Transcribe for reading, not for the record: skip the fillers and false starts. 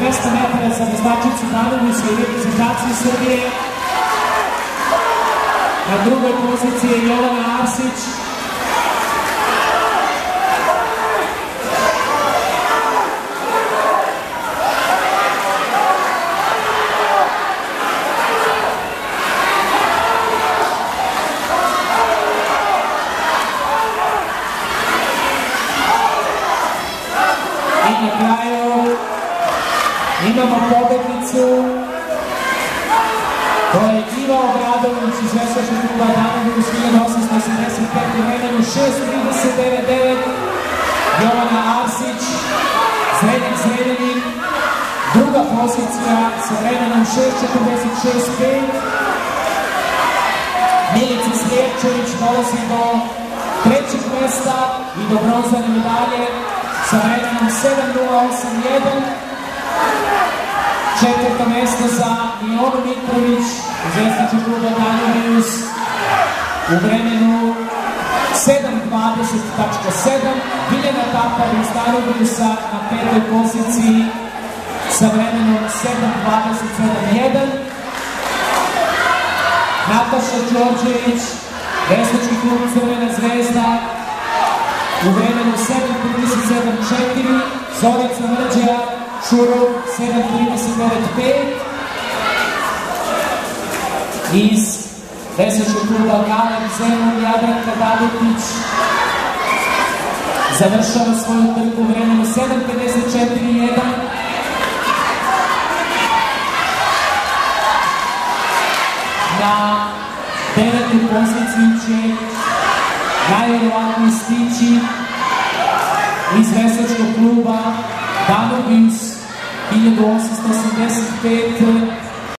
200 metara za vestačicu Danubius i reprezentaciju Srbije. Na drugoj poziciji je Jovana Arsić. Na kraju imamo pobednicu, to je Iva Obradović iz veslačkog kluba Danubius 1885 u vremenu 6:39,9, Jovana Arsić, Zrenjak Zrenjanin, druga pozicija sa vremenom 6:46,5, Milica Slijepčević dolazi do trećeg mesta i do bronzane medalje sa vremenom 7:08,1. Četvrto mesto za Mionu Mitrović iz veslačkog kluba Danubius u vremenu 7:20,7. Biljana Tapar iz Danubiusa na petoj poziciji sa vremenom 7:27,1. Nataša Đorđević, veslački klub Crvena zvezda u vremenu 7:37,4, Zorica Mrđa, Šurov 7:39,5, iz veslačkog kluba Galeb Zemun, Jadranka Davutić završava svoju trku u vremenu 7:54,1. Na devetoj poziciji će najvjerovatnije stići iz veslačkog kluba Danubius 1885